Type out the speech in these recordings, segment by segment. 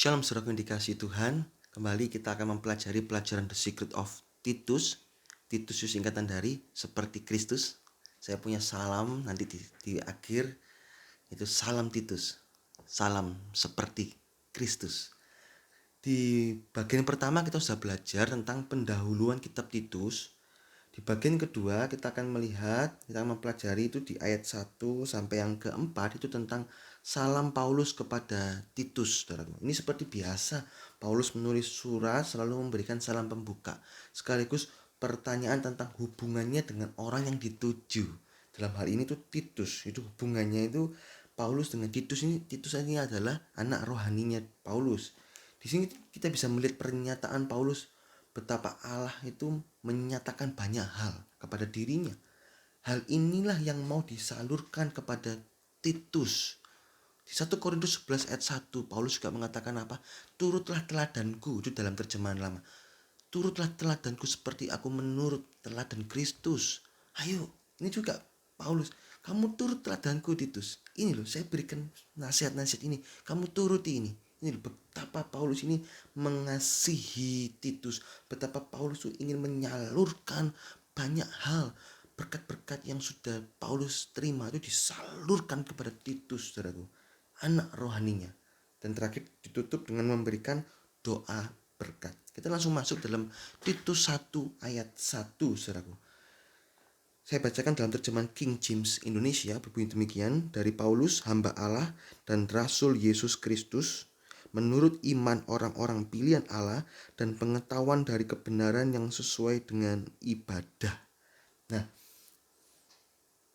Shalom saudaraku yang dikasihi Tuhan. Kembali kita akan mempelajari pelajaran The Secret of Titus. Titus itu singkatan dari seperti Kristus. Saya punya salam nanti di akhir, itu salam Titus. Salam seperti Kristus. Di bagian pertama kita sudah belajar tentang pendahuluan kitab Titus. Di bagian kedua kita akan mempelajari itu di ayat 1 sampai yang keempat, itu tentang salam Paulus kepada Titus, saudaraku. Ini seperti biasa, Paulus menulis surat selalu memberikan salam pembuka, sekaligus pertanyaan tentang hubungannya dengan orang yang dituju. Dalam hal ini tuh Titus, itu hubungannya itu Paulus dengan Titus ini adalah anak rohaninya Paulus. Di sini kita bisa melihat pernyataan Paulus betapa Allah itu menyatakan banyak hal kepada dirinya. Hal inilah yang mau disalurkan kepada Titus. Di 1 Korintus 11 ayat 1, Paulus juga mengatakan apa? Turutlah teladanku, itu dalam terjemahan lama. Turutlah teladanku seperti aku menurut teladan Kristus. Ayo, ini juga Paulus. Kamu turut teladanku Titus. Ini loh, saya berikan nasihat-nasihat ini. Kamu turuti ini. Ini betapa Paulus ini mengasihi Titus, betapa Paulus ingin menyalurkan banyak hal, berkat-berkat yang sudah Paulus terima itu disalurkan kepada Titus, saudaraku, anak rohaninya. Dan terakhir ditutup dengan memberikan doa berkat. Kita langsung masuk dalam Titus 1 ayat 1, saudaraku. Saya bacakan dalam terjemahan King James Indonesia, berbunyi demikian, dari Paulus, hamba Allah dan Rasul Yesus Kristus, menurut iman orang-orang pilihan Allah dan pengetahuan dari kebenaran yang sesuai dengan ibadah. Nah,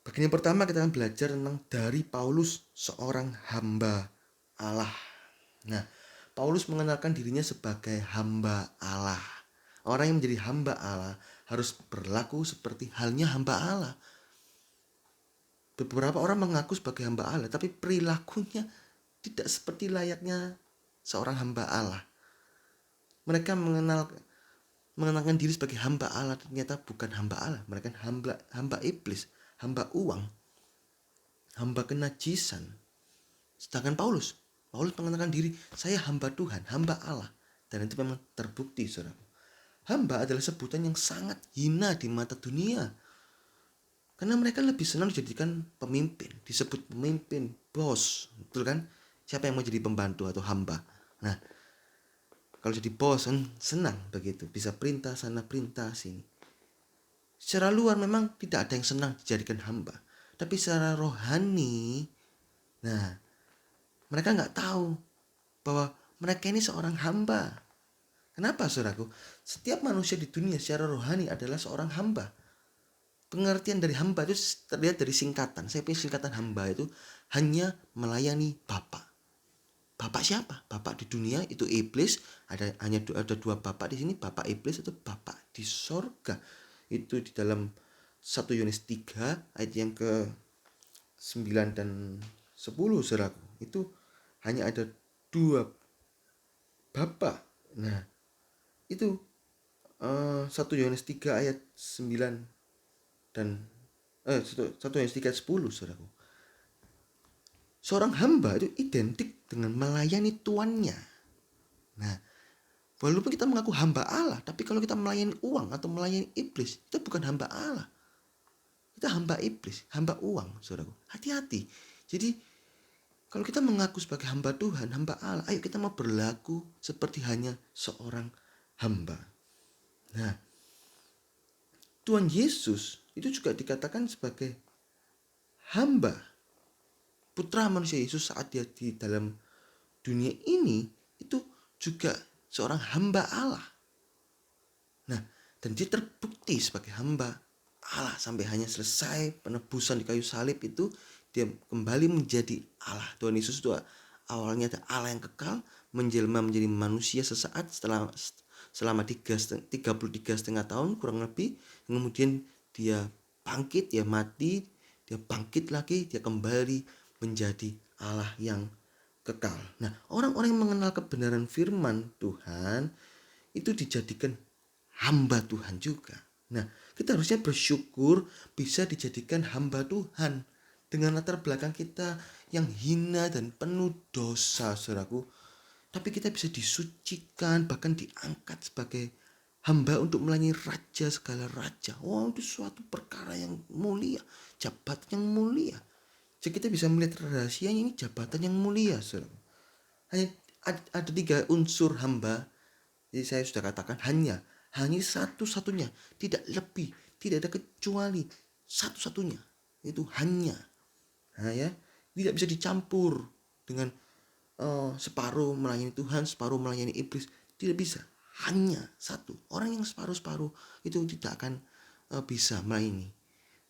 bagian yang pertama kita akan belajar tentang dari Paulus, seorang hamba Allah. Nah, Paulus mengenalkan dirinya sebagai hamba Allah. Orang yang menjadi hamba Allah harus berlaku seperti halnya hamba Allah. Beberapa orang mengaku sebagai hamba Allah, tapi perilakunya tidak seperti layaknya seorang hamba Allah. Mereka mengenalkan diri sebagai hamba Allah, ternyata bukan hamba Allah. Mereka hamba iblis, hamba uang, hamba kenajisan. Sedangkan Paulus mengenalkan diri, saya hamba Tuhan, hamba Allah. Dan itu memang terbukti, saudara. Hamba adalah sebutan yang sangat hina di mata dunia. Karena mereka lebih senang dijadikan pemimpin, disebut pemimpin, bos, betul kan? Siapa yang mau jadi pembantu atau hamba? Nah, kalau jadi bos kan senang begitu, bisa perintah sana perintah sini. Secara luar memang tidak ada yang senang dijadikan hamba, tapi secara rohani, nah mereka nggak tahu bahwa mereka ini seorang hamba. Kenapa, saudaraku? Setiap manusia di dunia secara rohani adalah seorang hamba. Pengertian dari hamba itu terlihat dari singkatan. Saya punya singkatan hamba itu hanya melayani Bapa. Bapak siapa? Bapak di dunia itu iblis. Ada dua bapak di sini, bapak iblis atau bapak di sorga. Itu di dalam 1 Yohanes 3 ayat yang ke 9 dan 10, saudaraku. Itu hanya ada dua bapak. Nah, itu 1 Yohanes 3 ayat 9 dan 1 Yohanes 3 ayat 10, saudaraku. Seorang hamba itu identik dengan melayani tuannya. Nah, walaupun kita mengaku hamba Allah, tapi kalau kita melayani uang atau melayani iblis, itu bukan hamba Allah. Kita hamba iblis, hamba uang, saudaraku. Hati-hati. Jadi, kalau kita mengaku sebagai hamba Tuhan, hamba Allah, ayo kita mau berlaku seperti hanya seorang hamba. Nah, Tuhan Yesus itu juga dikatakan sebagai hamba. Putra manusia Yesus saat dia di dalam dunia ini itu juga seorang hamba Allah. Nah, dan dia terbukti sebagai hamba Allah sampai hanya selesai penebusan di kayu salib itu dia kembali menjadi Allah. Tuhan Yesus itu awalnya ada Allah yang kekal, menjelma menjadi manusia sesaat selama 33,5 tahun kurang lebih. Kemudian dia bangkit, dia mati, dia bangkit lagi, dia kembali menjadi Allah yang kekal. Nah, orang-orang yang mengenal kebenaran firman Tuhan itu dijadikan hamba Tuhan juga. Nah, kita harusnya bersyukur bisa dijadikan hamba Tuhan dengan latar belakang kita yang hina dan penuh dosa, saudaraku. Tapi kita bisa disucikan, bahkan diangkat sebagai hamba untuk melayani raja segala raja. Wow, itu suatu perkara yang mulia, jabatan yang mulia. Jadi kita bisa melihat rahasianya, ini jabatan yang mulia, saudara. Hanya ada 3 unsur hamba. Jadi saya sudah katakan hanya satu-satunya, tidak lebih, tidak ada kecuali, satu-satunya. Itu hanya. Nah ya, tidak bisa dicampur dengan separuh melayani Tuhan, separuh melayani iblis. Tidak bisa. Hanya satu. Orang yang separuh-separuh itu tidak akan bisa melayani.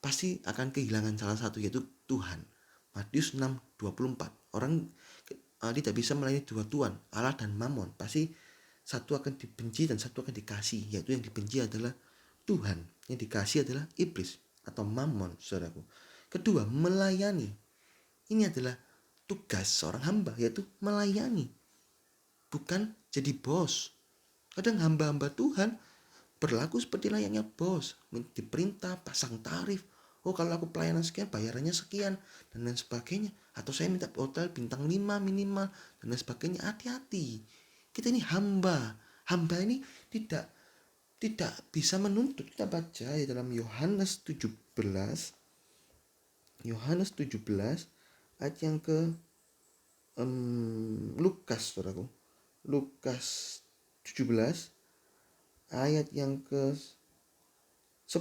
Pasti akan kehilangan salah satu, yaitu Tuhan. Matius 6:24. Orang tidak bisa melayani dua tuan, Allah dan Mammon. Pasti satu akan dibenci dan satu akan dikasih. Yaitu yang dibenci adalah Tuhan, yang dikasih adalah iblis atau Mammon, saudaraku. Kedua, melayani. Ini adalah tugas seorang hamba, yaitu melayani, bukan jadi bos. Kadang hamba-hamba Tuhan berlaku seperti layaknya bos, diperintah pasang tarif. Oh, kalau aku pelayanan sekian, bayarannya sekian, dan lain sebagainya. Atau saya minta hotel bintang 5 minimal, dan lain sebagainya. Hati-hati. Kita ini hamba. Hamba ini tidak bisa menuntut. Kita baca di dalam Yohanes 17 ayat yang ke Lukas, saudaraku. Lukas 17 ayat yang ke 10.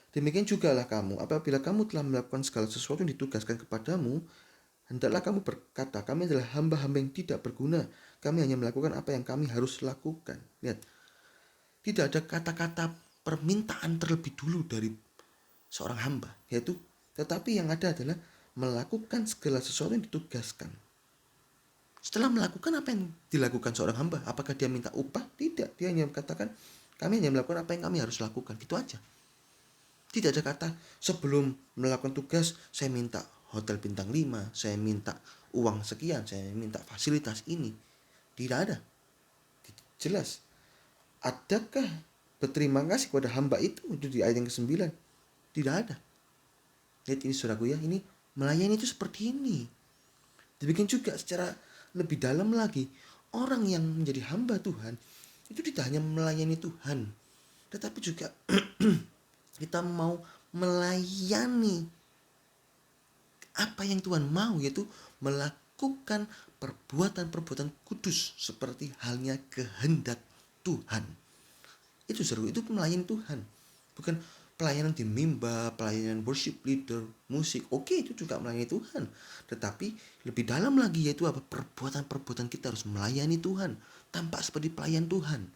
Demikian jugalah kamu, apabila kamu telah melakukan segala sesuatu yang ditugaskan kepadamu, hendaklah kamu berkata, kami adalah hamba-hamba yang tidak berguna. Kami hanya melakukan apa yang kami harus lakukan. Lihat, tidak ada kata-kata permintaan terlebih dulu dari seorang hamba, yaitu tetapi yang ada adalah melakukan segala sesuatu yang ditugaskan. Setelah melakukan apa yang dilakukan seorang hamba, apakah dia minta upah? Tidak, dia hanya katakan kami hanya melakukan apa yang kami harus lakukan, gitu aja. Tidak ada kata sebelum melakukan tugas saya minta hotel bintang 5, saya minta uang sekian, saya minta fasilitas ini. Tidak ada. Jelas. Adakah berterima kasih kepada hamba itu di ayat yang ke-9? Tidak ada. Lihat ini saudaraku ya, ini melayani itu seperti ini. Demikian juga secara lebih dalam lagi, orang yang menjadi hamba Tuhan itu tidak hanya melayani Tuhan, tetapi juga kita mau melayani apa yang Tuhan mau, yaitu melakukan perbuatan-perbuatan kudus seperti halnya kehendak Tuhan. Itu seru, itu melayani Tuhan. Bukan pelayanan di mimbar, pelayanan worship leader, musik. Oke, itu juga melayani Tuhan. Tetapi lebih dalam lagi, yaitu apa? Perbuatan-perbuatan kita harus melayani Tuhan, tampak seperti pelayan Tuhan.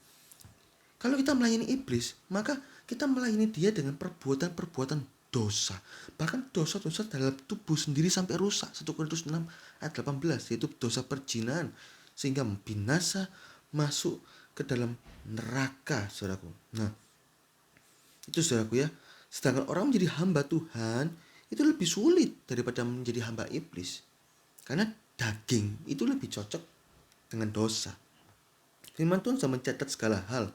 Kalau kita melayani iblis, maka kita melayani dia dengan perbuatan-perbuatan dosa. Bahkan dosa-dosa dalam tubuh sendiri sampai rusak. 1 Korintus 6 ayat 18, yaitu dosa perzinahan, sehingga binasa masuk ke dalam neraka, saudaraku. Nah, itu saudaraku ya. Sedangkan orang menjadi hamba Tuhan itu lebih sulit daripada menjadi hamba iblis. Karena daging itu lebih cocok dengan dosa. Firman Tuhan sudah mencatat segala hal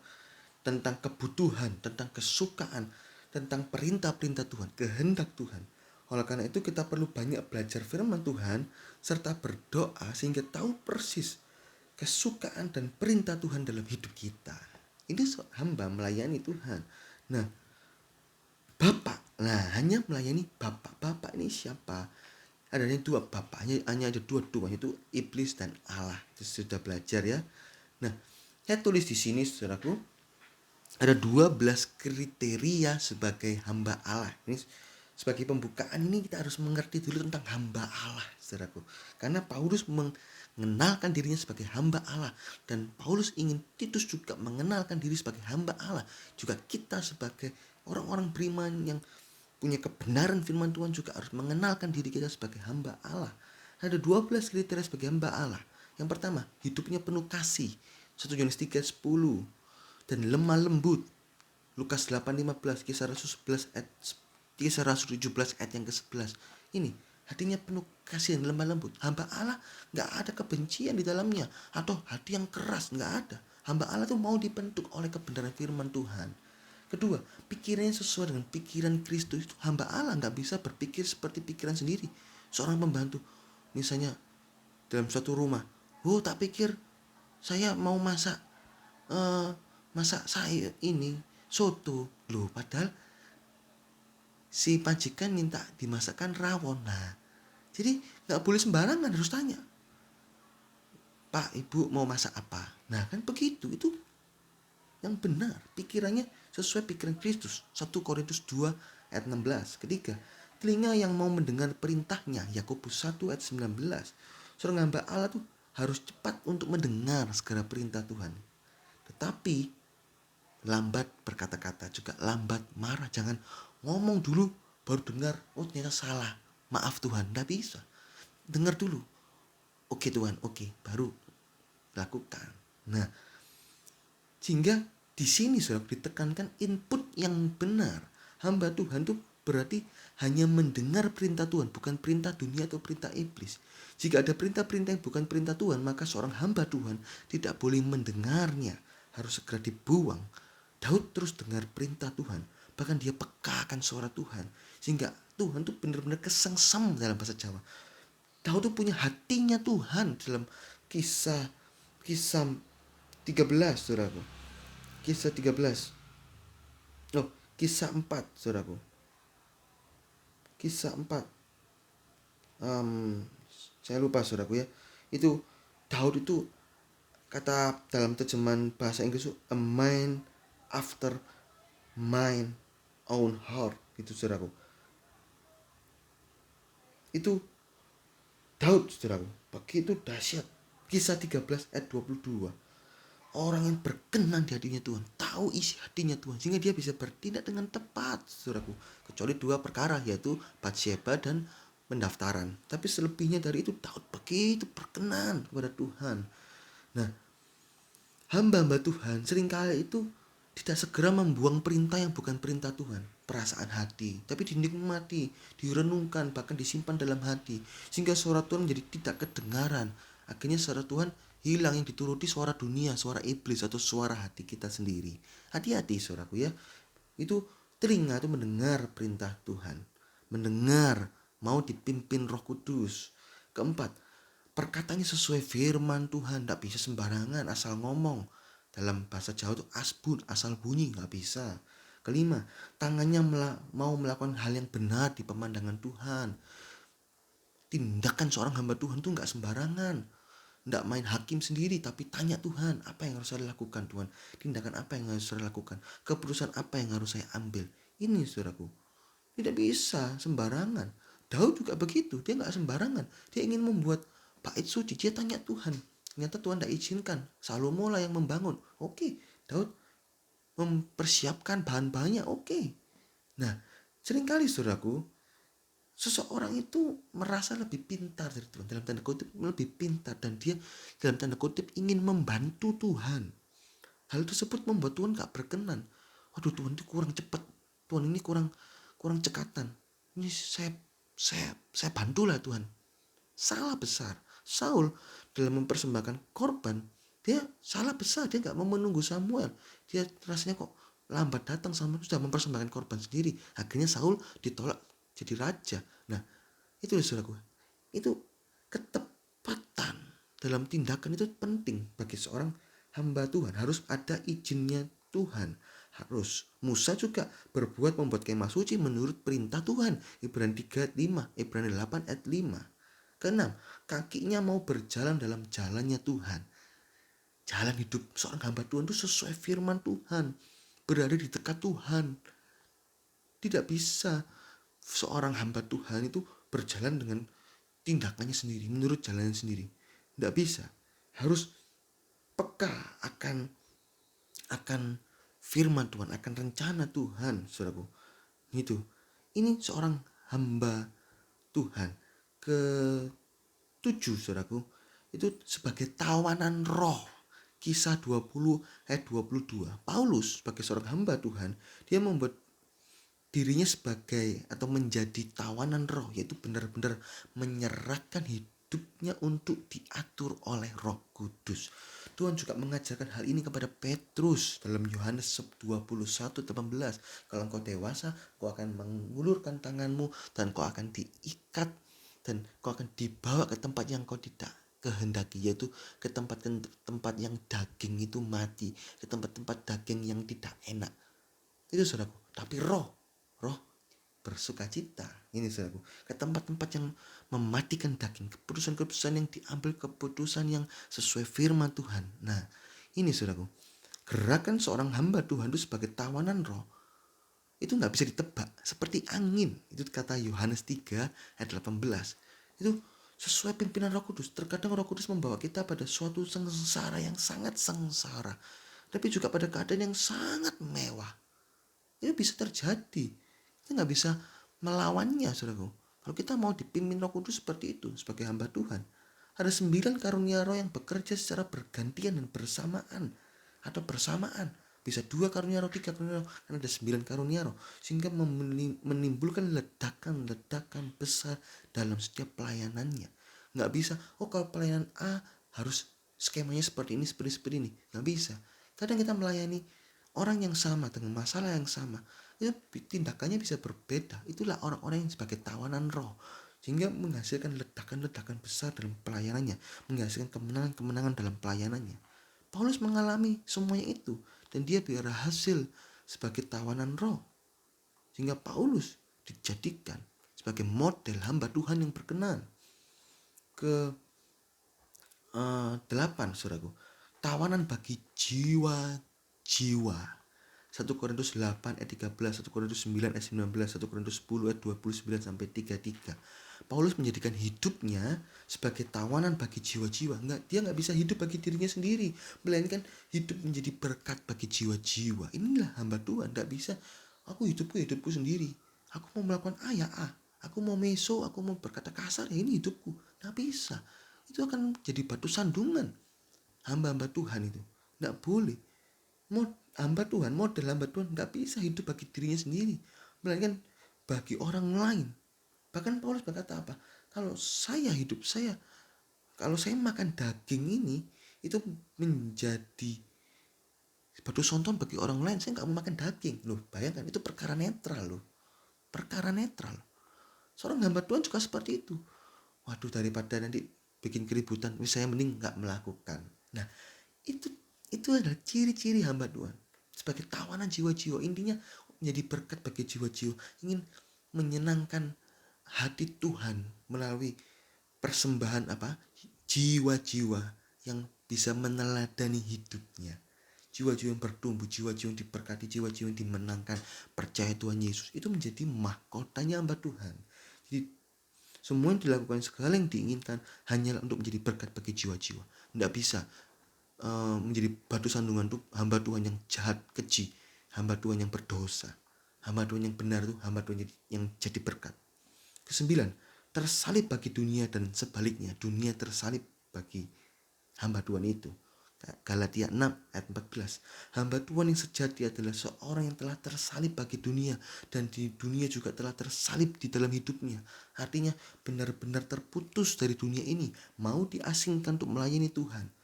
tentang kebutuhan, tentang kesukaan, tentang perintah-perintah Tuhan, kehendak Tuhan. Oleh karena itu kita perlu banyak belajar firman Tuhan serta berdoa sehingga tahu persis kesukaan dan perintah Tuhan dalam hidup kita. Ini hamba melayani Tuhan. Nah, Bapak, hanya melayani Bapak. Bapak ini siapa? Adanya dua Bapak, hanya ada dua Tuhan, yaitu iblis dan Allah. Itu sudah belajar ya. Nah, saya tulis di sini saudaraku, ada 12 kriteria sebagai hamba Allah. Ini sebagai pembukaan ini kita harus mengerti dulu tentang hamba Allah, saudaraku. Karena Paulus mengenalkan dirinya sebagai hamba Allah, dan Paulus ingin Titus juga mengenalkan diri sebagai hamba Allah. Juga kita sebagai orang-orang beriman yang punya kebenaran firman Tuhan juga harus mengenalkan diri kita sebagai hamba Allah. Ada 12 kriteria sebagai hamba Allah. Yang pertama, hidupnya penuh kasih. 1 Yohanes 3:10. Dan lemah lembut. Lukas 8:15, Kisah Rasul 17 ayat yang ke-11. Ini hatinya penuh kasih dan lemah lembut. Hamba Allah gak ada kebencian di dalamnya atau hati yang keras, gak ada. Hamba Allah tuh mau dibentuk oleh kebenaran firman Tuhan. Kedua, pikirannya sesuai dengan pikiran Kristus. Hamba Allah gak bisa berpikir seperti pikiran sendiri. Seorang pembantu misalnya dalam suatu rumah, tak pikir saya mau masak sayur ini soto loh, padahal si majikan minta dimasakkan rawon. Nah, jadi nggak boleh sembarangan, harus tanya, Pak Ibu mau masak apa. Nah kan begitu, itu yang benar, pikirannya sesuai pikiran Kristus. 1 Korintus 2 ayat 16. Ketiga, telinga yang mau mendengar perintahnya. Yakobus 1 ayat 19. Seorang hamba Allah tuh harus cepat untuk mendengar segala perintah Tuhan, tetapi lambat berkata-kata, juga lambat marah. Jangan ngomong dulu baru dengar, oh ternyata salah, maaf Tuhan. Nggak bisa, dengar dulu, oke Tuhan, oke, baru lakukan. Nah, sehingga di sini sudah ditekankan input yang benar. Hamba Tuhan tuh berarti hanya mendengar perintah Tuhan, bukan perintah dunia atau perintah iblis. Jika ada perintah-perintah yang bukan perintah Tuhan, maka seorang hamba Tuhan tidak boleh mendengarnya, harus segera dibuang. Daud terus dengar perintah Tuhan, bahkan dia peka akan suara Tuhan, sehingga Tuhan tuh benar-benar kesengsem dalam bahasa Jawa. Daud tuh punya hatinya Tuhan dalam kisah kisah 13, saudaraku. Kisah 13. Oh, kisah 4, saudaraku. Kisah 4. Saya lupa, saudaraku ya. Itu Daud itu, kata dalam terjemahan bahasa Inggris itu, a man after mine own heart, gitu saudaraku. Itu Daud, saudaraku, begitu dahsyat. Kisah 13 ayat 22. Orang yang berkenan di hatinya Tuhan, tahu isi hatinya Tuhan, sehingga dia bisa bertindak dengan tepat, saudaraku. Kecuali 2 perkara, yaitu Batsyeba dan pendaftaran. Tapi selebihnya dari itu, Daud begitu berkenan kepada Tuhan. Nah, hamba-hamba Tuhan seringkali itu tidak segera membuang perintah yang bukan perintah Tuhan. Perasaan hati, tapi dinikmati, direnungkan, bahkan disimpan dalam hati, sehingga suara Tuhan menjadi tidak kedengaran. Akhirnya suara Tuhan hilang, yang dituruti suara dunia, suara iblis, atau suara hati kita sendiri. Hati-hati, saudaraku ya. Itu telinga itu mendengar perintah Tuhan, mendengar, mau dipimpin Roh Kudus. Keempat, perkataannya sesuai firman Tuhan, tidak bisa sembarangan asal ngomong. Dalam bahasa Jawa itu asbun, asal bunyi, nggak bisa. Kelima, tangannya mau melakukan hal yang benar di pemandangan Tuhan. Tindakan seorang hamba Tuhan tuh nggak sembarangan, nggak main hakim sendiri, tapi tanya Tuhan, apa yang harus saya lakukan Tuhan, tindakan apa yang harus saya lakukan, keputusan apa yang harus saya ambil. Ini saudaraku, tidak bisa sembarangan. Daud juga begitu, dia nggak sembarangan, dia ingin membuat bait suci, dia tanya Tuhan, ternyata Tuhan tidak izinkan, Salomo lah yang membangun. Oke, Daud mempersiapkan bahan-bahannya. Oke. Nah, seringkali saudaraku, seseorang itu merasa lebih pintar dari Tuhan, dalam tanda kutip lebih pintar, dan dia dalam tanda kutip ingin membantu Tuhan. Hal tersebut membuat Tuhan gak berkenan. Waduh, Tuhan itu kurang cepat, Tuhan ini kurang kurang cekatan, ini saya bantulah Tuhan. Salah besar. Saul dalam mempersembahkan korban, dia salah besar, dia gak mau menunggu Samuel. Dia rasanya kok lambat datang, Samuel sudah mempersembahkan korban sendiri. Akhirnya Saul ditolak jadi raja. Nah, itu saudaraku, itu ketepatan dalam tindakan itu penting bagi seorang hamba Tuhan. Harus ada izinnya Tuhan. Harus. Musa juga berbuat membuat kemah suci menurut perintah Tuhan. Ibrani 3 ayat 5, Ibrani 8 ayat 5. Keenam, kakinya mau berjalan dalam jalannya Tuhan. Jalan hidup seorang hamba Tuhan itu sesuai firman Tuhan, berada di dekat Tuhan. Tidak bisa seorang hamba Tuhan itu berjalan dengan tindakannya sendiri, menurut jalannya sendiri. Tidak bisa. Harus peka akan firman Tuhan, akan rencana Tuhan, saudaraku. Itu. Ini seorang hamba Tuhan. Ketujuh, saudaraku, itu sebagai tawanan roh. Kisah 20 ayat 22. Paulus sebagai seorang hamba Tuhan, dia membuat dirinya sebagai atau menjadi tawanan roh, yaitu benar-benar menyerahkan hidupnya untuk diatur oleh Roh Kudus. Tuhan juga mengajarkan hal ini kepada Petrus dalam Yohanes 21:18. Kalau engkau dewasa, kau akan mengulurkan tanganmu dan kau akan diikat dan kau akan dibawa ke tempat yang kau tidak kehendaki, yaitu ke tempat yang daging itu mati, ke tempat-tempat daging yang tidak enak. Itu saudaraku. Tapi roh bersukacita. Ini saudaraku, ke tempat-tempat yang mematikan daging, keputusan-keputusan yang diambil, keputusan yang sesuai firman Tuhan. Nah, ini saudaraku, gerakan seorang hamba Tuhan itu sebagai tawanan roh itu nggak bisa ditebak, seperti angin. Itu kata Yohanes 3 ayat 18. Itu sesuai pimpinan Roh Kudus. Terkadang Roh Kudus membawa kita pada suatu sengsara yang sangat sengsara, tapi juga pada keadaan yang sangat mewah. Itu bisa terjadi. Kita nggak bisa melawannya, saudaraku. Kalau kita mau dipimpin Roh Kudus seperti itu sebagai hamba Tuhan, ada 9 karunia roh yang bekerja secara bergantian dan bersamaan atau bersamaan. Bisa 2 karunia roh, 3 karunia roh, karena ada 9 karunia roh, sehingga menimbulkan ledakan-ledakan besar dalam setiap pelayanannya. Nggak bisa, kalau pelayanan A harus skemanya seperti ini, seperti ini. Nggak bisa. Kadang kita melayani orang yang sama dengan masalah yang sama, itu tindakannya bisa berbeda. Itulah orang-orang yang sebagai tawanan roh, sehingga menghasilkan ledakan-ledakan besar dalam pelayanannya, menghasilkan kemenangan-kemenangan dalam pelayanannya. Paulus mengalami semuanya itu, dan dia berhasil sebagai tawanan roh, sehingga Paulus dijadikan sebagai model hamba Tuhan yang berkenan. Ke 8, saudaraku, tawanan bagi jiwa-jiwa. 1 Korintus 8 ayat 13, 1 Korintus 9 ayat 19, 1 Korintus 10 ayat 29 sampai 33. Paulus menjadikan hidupnya sebagai tawanan bagi jiwa-jiwa. Dia nggak bisa hidup bagi dirinya sendiri, melainkan hidup menjadi berkat bagi jiwa-jiwa. Inilah hamba Tuhan. Nggak bisa, aku hidupku sendiri. Aku mau melakukan A ya A, aku mau meso, aku mau berkata kasar, ya ini hidupku. Nggak bisa. Itu akan jadi batu sandungan hamba-hamba Tuhan itu. Nggak boleh. Hamba Tuhan, model hamba Tuhan nggak bisa hidup bagi dirinya sendiri, melainkan bagi orang lain. Bahkan Paulus berkata apa? Kalau saya makan daging ini, itu menjadi batu sonton bagi orang lain. Saya nggak mau makan daging. Loh, bayangkan, itu perkara netral loh. Perkara netral. Seorang hamba Tuhan juga seperti itu. Waduh, daripada nanti bikin keributan, saya mending nggak melakukan. Nah, itu adalah ciri-ciri hamba Tuhan sebagai tawanan jiwa-jiwa. Intinya menjadi berkat bagi jiwa-jiwa, ingin menyenangkan hati Tuhan melalui persembahan jiwa-jiwa yang bisa meneladani hidupnya, jiwa-jiwa yang bertumbuh, jiwa-jiwa yang diberkati, jiwa-jiwa yang dimenangkan, percaya Tuhan Yesus. Itu menjadi mahkotanya hamba Tuhan. Jadi semua yang dilakukan, segala yang diinginkan hanyalah untuk menjadi berkat bagi jiwa-jiwa. Tidak bisa menjadi batu sandungan tuh hamba Tuhan yang jahat, keji, hamba Tuhan yang berdosa. Hamba Tuhan yang benar tuh hamba Tuhan yang jadi berkat. Ke-9, tersalib bagi dunia dan sebaliknya, dunia tersalib bagi hamba Tuhan itu. Galatia 6 ayat 14. Hamba Tuhan yang sejati adalah seorang yang telah tersalib bagi dunia, dan di dunia juga telah tersalib di dalam hidupnya. Artinya benar-benar terputus dari dunia ini, mau diasingkan untuk melayani Tuhan.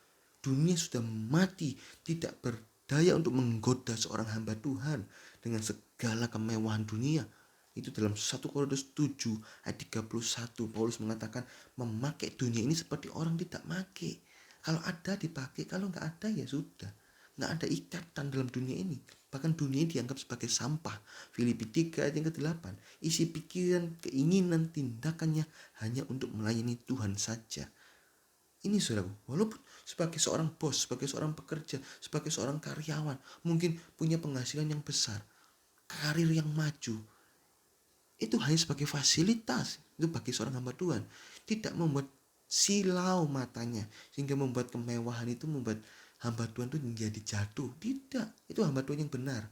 Dunia sudah mati, tidak berdaya untuk menggoda seorang hamba Tuhan dengan segala kemewahan dunia. Itu dalam 1 Korintus 7 ayat 31. Paulus mengatakan memakai dunia ini seperti orang tidak pakai. Kalau ada dipakai, kalau nggak ada ya sudah. Nggak ada ikatan dalam dunia ini. Bahkan dunia ini dianggap sebagai sampah. Filipi 3 ayat yang ke-8. Isi pikiran, keinginan, tindakannya hanya untuk melayani Tuhan saja. Ini saudaraku, walaupun sebagai seorang bos, sebagai seorang pekerja, sebagai seorang karyawan, mungkin punya penghasilan yang besar, karir yang maju, itu hanya sebagai fasilitas. Itu bagi seorang hamba Tuhan, tidak membuat silau matanya, sehingga membuat kemewahan itu membuat hamba Tuhan itu menjadi jatuh. Tidak, itu hamba Tuhan yang benar.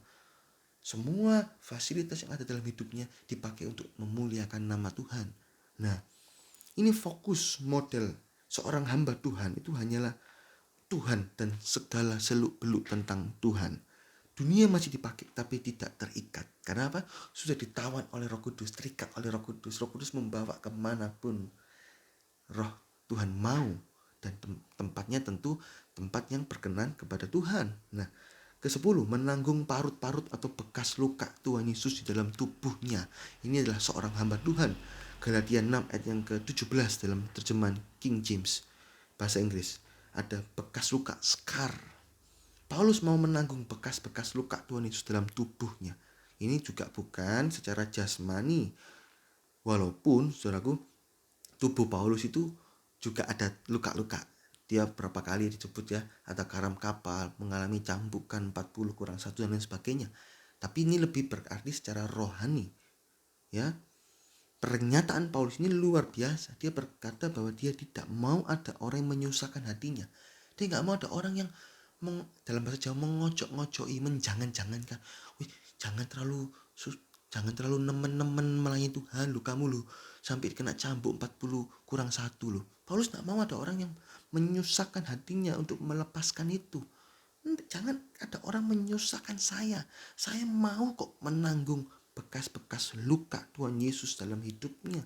Semua fasilitas yang ada dalam hidupnya dipakai untuk memuliakan nama Tuhan. Nah, ini fokus model seorang hamba Tuhan itu hanyalah Tuhan dan segala seluk-beluk tentang Tuhan. Dunia masih dipakai tapi tidak terikat. Karena apa? Sudah ditawan oleh Roh Kudus, terikat oleh Roh Kudus. Roh Kudus membawa kemanapun Roh Tuhan mau. Dan tempatnya tentu tempat yang berkenan kepada Tuhan. Nah, ke-10, menanggung parut-parut atau bekas luka Tuhan Yesus di dalam tubuhnya. Ini adalah seorang hamba Tuhan. Galatia 6 ayat yang ke-17 dalam terjemahan King James. bahasa Inggris. Ada bekas luka, scar. Paulus mau menanggung bekas-bekas luka Tuhan Yesus dalam tubuhnya. Ini juga bukan secara jasmani. Walaupun, saudaraku, tubuh Paulus itu juga ada luka-luka. Dia berapa kali disebut ya, ada karam kapal, mengalami cambukan 40 kurang 1 dan lain sebagainya. Tapi ini lebih berarti secara rohani. Ya, pernyataan Paulus ini luar biasa. Dia berkata bahwa dia tidak mau ada orang yang menyusahkan hatinya. Dia nggak mau ada orang yang dalam bahasa Jawa mengocok-ngocoki, menjangan-jangankan. Wih, jangan terlalu nemen-nemen melayani Tuhan lu, kamu lu sampai kena cambuk 40 kurang 1 lu. Paulus nggak mau ada orang yang menyusahkan hatinya untuk melepaskan itu. Jangan ada orang menyusahkan saya. Saya mau kok menanggung bekas-bekas luka Tuhan Yesus dalam hidupnya.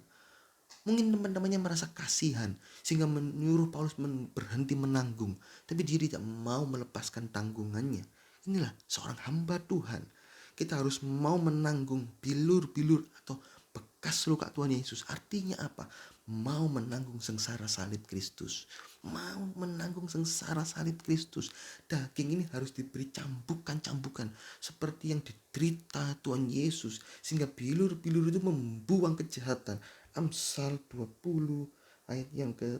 Mungkin teman-temannya merasa kasihan sehingga menyuruh Paulus berhenti menanggung. Tapi dia tidak mau melepaskan tanggungannya. Inilah seorang hamba Tuhan. Kita harus mau menanggung bilur-bilur atau bekas luka Tuhan Yesus. Artinya apa? Mau menanggung sengsara salib Kristus. Mau menanggung sengsara salib Kristus. Daging ini harus diberi cambukan-cambukan seperti yang diderita Tuhan Yesus, sehingga bilur-bilur itu membuang kejahatan. Amsal 20 ayat yang ke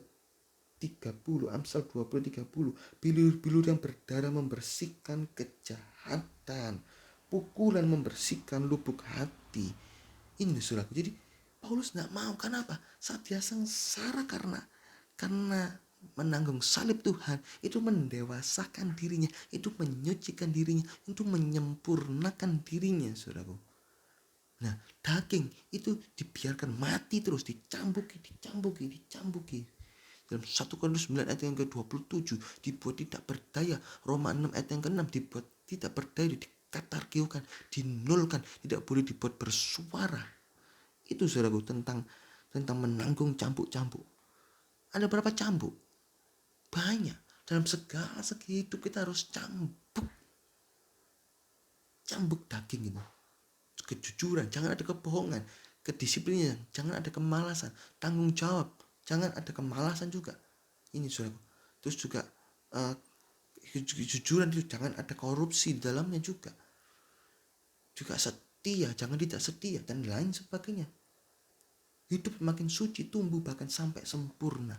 30, Amsal 20:30. Bilur-bilur yang berdarah membersihkan kejahatan, pukulan membersihkan lubuk hati. Ini saudaraku. Jadi Paulus tidak mau. Kenapa? Saat dia sengsara karena menanggung salib Tuhan, itu mendewasakan dirinya, itu menyucikan dirinya, itu menyempurnakan dirinya, saudaraku. Nah, daging itu dibiarkan mati terus, dicambuki. Dalam 1 Korintus 9 ayat yang ke-27 dibuat tidak berdaya. Roma 6 ayat yang ke-6 dibuat tidak berdaya, dikatarkiukan, dinulkan, tidak boleh dibuat bersuara. Itu saudaraku tentang menanggung cambuk-cambuk. Ada berapa cambuk? Banyak. Dalam segala segi hidup kita harus cambuk daging itu. Kejujuran, jangan ada kebohongan. Kedisiplinan, jangan ada kemalasan. Tanggung jawab, jangan ada kemalasan juga. Ini saudaraku. Terus juga kejujuran itu jangan ada korupsi di dalamnya juga. Juga setia, jangan tidak setia dan lain sebagainya. Hidup makin suci, tumbuh bahkan sampai sempurna.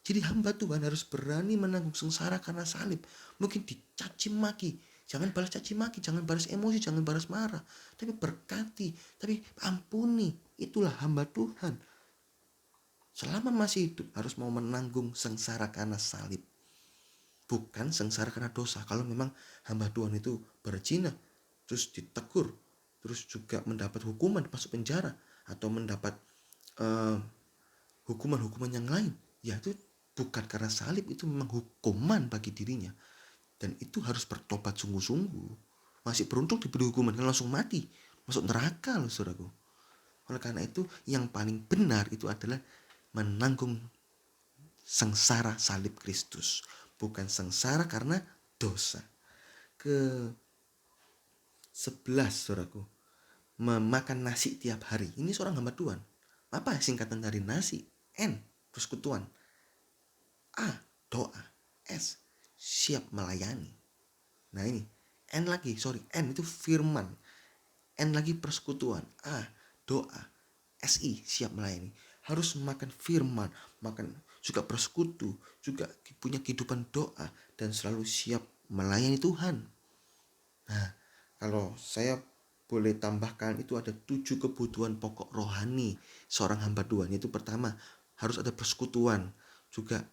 Jadi hamba Tuhan harus berani menanggung sengsara karena salib. Mungkin dicaci maki, jangan balas caci maki, jangan balas emosi, jangan balas marah. Tapi berkati, tapi ampuni. Itulah hamba Tuhan. Selama masih hidup harus mau menanggung sengsara karena salib. Bukan sengsara karena dosa. Kalau memang hamba Tuhan itu berzina, terus ditegur, terus juga mendapat hukuman, masuk penjara, atau mendapat hukuman-hukuman yang lain, ya itu bukan karena salib, itu memang hukuman bagi dirinya, dan itu harus bertobat sungguh-sungguh. Masih beruntung diberi hukuman, kan langsung mati, masuk neraka loh saudaraku. Oleh karena itu yang paling benar itu adalah menanggung sengsara salib Kristus, bukan sengsara karena dosa. Ke 11 saudaraku, memakan nasi tiap hari. Ini seorang hamba Tuhan. Apa singkatan dari nasi? N, persekutuan. A, doa. S, siap melayani. Nah ini, N itu firman. N lagi persekutuan. A, doa. SI, siap melayani. Harus makan firman, makan juga persekutu, juga punya kehidupan doa, dan selalu siap melayani Tuhan. Nah, kalau saya boleh tambahkan, itu ada 7 kebutuhan pokok rohani seorang hamba Tuhan. Itu pertama, harus ada persekutuan, juga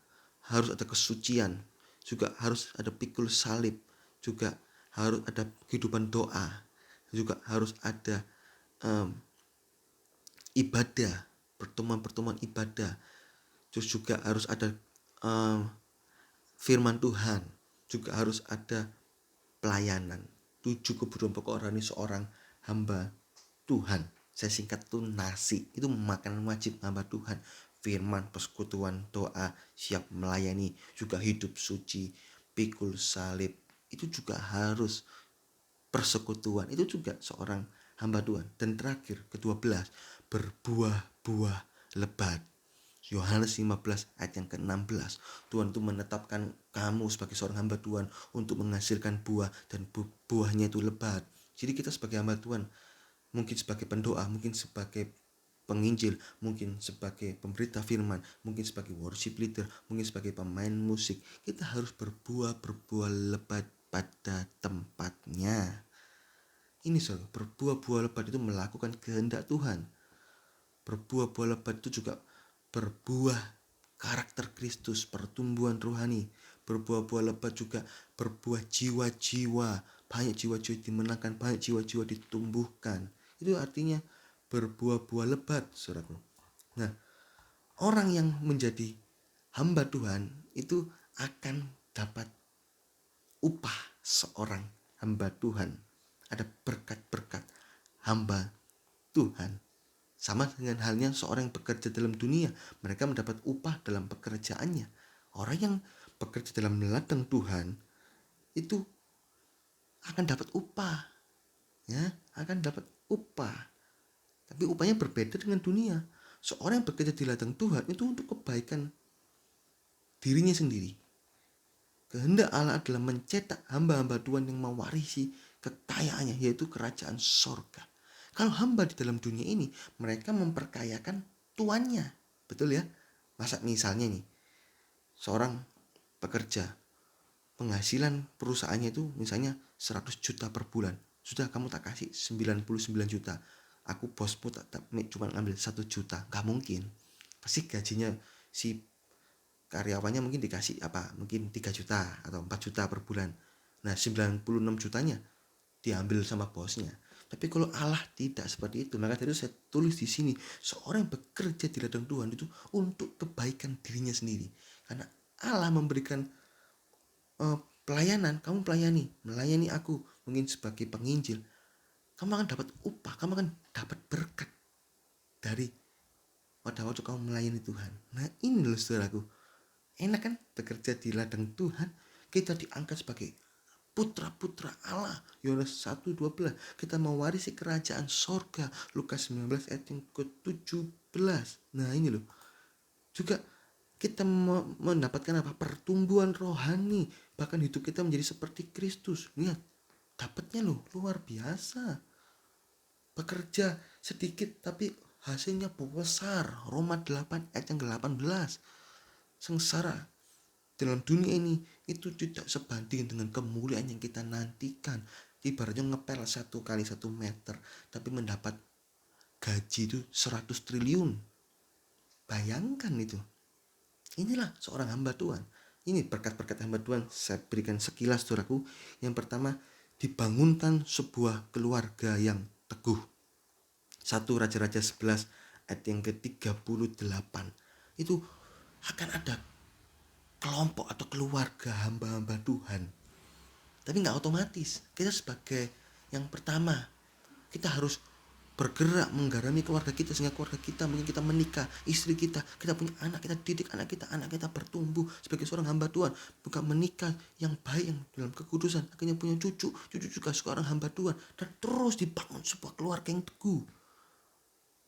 harus ada kesucian, juga harus ada pikul salib, juga harus ada kehidupan doa, juga harus ada ibadah, pertemuan-pertemuan ibadah. Terus juga harus ada firman Tuhan, juga harus ada pelayanan. 7 kebutuhan pokok rohani seorang hamba Tuhan. Saya singkat tuh nasi. Itu makanan wajib hamba Tuhan. Firman, persekutuan, doa, siap melayani, juga hidup suci, pikul salib. Itu juga harus persekutuan. Itu juga seorang hamba Tuhan. Dan terakhir, ke-12, berbuah-buah lebat. Yohanes 15 ayat yang ke-16. Tuhan itu menetapkan kamu sebagai seorang hamba Tuhan untuk menghasilkan buah, dan buahnya itu lebat. Jadi kita sebagai hamba Tuhan, mungkin sebagai pendoa, mungkin sebagai penginjil, mungkin sebagai pemberita firman, mungkin sebagai worship leader, mungkin sebagai pemain musik, kita harus berbuah lebat pada tempatnya. Ini berbuah lebat itu melakukan kehendak Tuhan. Berbuah lebat itu juga berbuah karakter Kristus, pertumbuhan rohani. Berbuah lebat juga berbuah jiwa-jiwa, banyak jiwa-jiwa dimenangkan, banyak jiwa-jiwa ditumbuhkan. Itu artinya berbuah lebat, saudaraku. Nah, orang yang menjadi hamba Tuhan itu akan dapat upah seorang hamba Tuhan. Ada berkat-berkat hamba Tuhan. Sama dengan halnya seorang yang bekerja dalam dunia, mereka mendapat upah dalam pekerjaannya. Orang yang bekerja dalam ladang Tuhan itu akan dapat upah, ya, akan dapat upah. Tapi upahnya berbeda dengan dunia. Seorang yang bekerja di ladang Tuhan itu untuk kebaikan dirinya sendiri. Kehendak Allah adalah mencetak hamba-hamba Tuhan yang mewarisi kekayaannya, yaitu kerajaan sorga. Kalau hamba di dalam dunia ini, mereka memperkayakan tuannya. Betul ya? Masa misalnya nih, seorang pekerja, penghasilan perusahaannya itu misalnya 100 juta per bulan. Sudah, kamu tak kasih 99 juta. Aku bosmu tak cuma ngambil 1 juta. Gak mungkin. Pasti gajinya si karyawannya mungkin dikasih mungkin 3 juta atau 4 juta per bulan. Nah, 96 jutanya diambil sama bosnya. Tapi kalau Allah tidak seperti itu, maka dari itu saya tulis di sini, seorang yang bekerja di ladang Tuhan itu untuk kebaikan dirinya sendiri. Karena Allah memberikan pelayanan, kamu melayani aku, mungkin sebagai penginjil, kamu akan dapat upah, kamu akan dapat berkat dari pada waktu kamu melayani Tuhan. Nah, ini loh saudaraku, enak kan bekerja di ladang Tuhan, kita diangkat sebagai putra-putra Allah. Yohanes 1:12, kita mewarisi kerajaan sorga. Lukas 19 ayat yang ke-17. Nah, ini loh. Juga kita mendapatkan pertumbuhan rohani, bahkan hidup kita menjadi seperti Kristus. Lihat, dapatnya loh luar biasa. Bekerja sedikit tapi hasilnya besar. Roma 8 ayat yang ke-18. Sengsara dalam dunia ini itu tidak sebanding dengan kemuliaan yang kita nantikan. Ibaratnya ngepel 1 kali 1 meter, tapi mendapat gaji itu 100 triliun. Bayangkan itu. Inilah seorang hamba Tuhan. Ini berkat-berkat hamba Tuhan saya berikan sekilas, saudaraku. Yang pertama, dibangunkan sebuah keluarga yang teguh. 1 Raja-Raja 11 ayat yang ke-38. Itu akan ada kelompok atau keluarga hamba-hamba Tuhan. Tapi gak otomatis. Kita sebagai yang pertama, kita harus bergerak menggarami keluarga kita, sehingga keluarga kita, mungkin kita menikah, istri kita punya anak, kita didik anak kita bertumbuh sebagai seorang hamba Tuhan, bukan menikah yang baik, yang dalam kekudusan, akhirnya punya cucu juga seorang hamba Tuhan, dan terus dibangun sebuah keluarga yang teguh.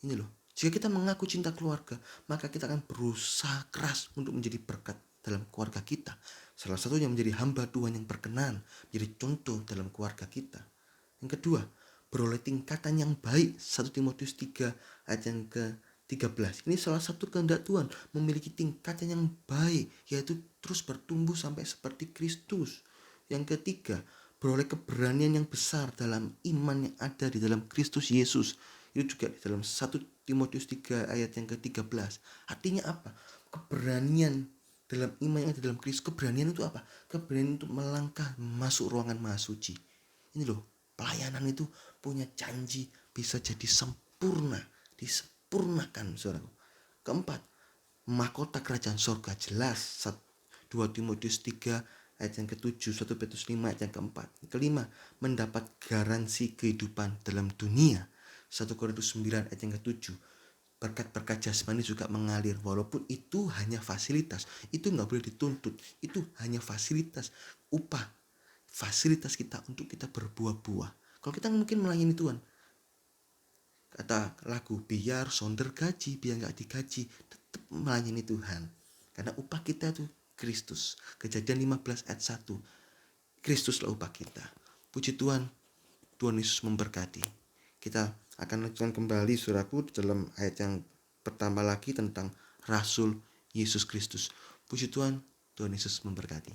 Ini loh, jika kita mengaku cinta keluarga, maka kita akan berusaha keras untuk menjadi berkat dalam keluarga kita. Salah satunya menjadi hamba Tuhan yang berkenan, menjadi contoh dalam keluarga kita. Yang kedua, beroleh tingkatan yang baik. 1 Timotius 3 ayat yang ke-13. Ini salah satu kehendak Tuhan, memiliki tingkatan yang baik, yaitu terus bertumbuh sampai seperti Kristus. Yang ketiga, beroleh keberanian yang besar dalam iman yang ada di dalam Kristus Yesus. Itu juga di dalam 1 Timotius 3 ayat yang ke-13. Artinya apa? Keberanian dalam iman yang ada dalam Kristus. Keberanian itu apa? Keberanian untuk melangkah masuk ruangan maha suci. Ini loh, pelayanan itu punya janji bisa jadi sempurna, disempurnakan, saudaraku. Keempat, mahkota kerajaan surga, jelas 2 Timotius 3 ayat yang ke-7, 1 Petrus 5 ayat yang ke-4. Kelima, mendapat garansi kehidupan dalam dunia, 1 Korintus 9 ayat yang ke-7. Berkat-berkat jasmani juga mengalir, walaupun itu hanya fasilitas, itu gak boleh dituntut, itu hanya fasilitas, upah, fasilitas kita untuk kita berbuah-buah. Kalau kita mungkin melayani Tuhan, kata lagu, biar sonder gaji, biar gak digaji, tetap melayani Tuhan. Karena upah kita itu Kristus. Kejadian 15 ayat 1. Kristuslah upah kita. Puji Tuhan, Tuhan Yesus memberkati. Kita akan lanjutkan kembali saudaraku dalam ayat yang pertama lagi tentang Rasul Yesus Kristus. Puji Tuhan, Tuhan Yesus memberkati.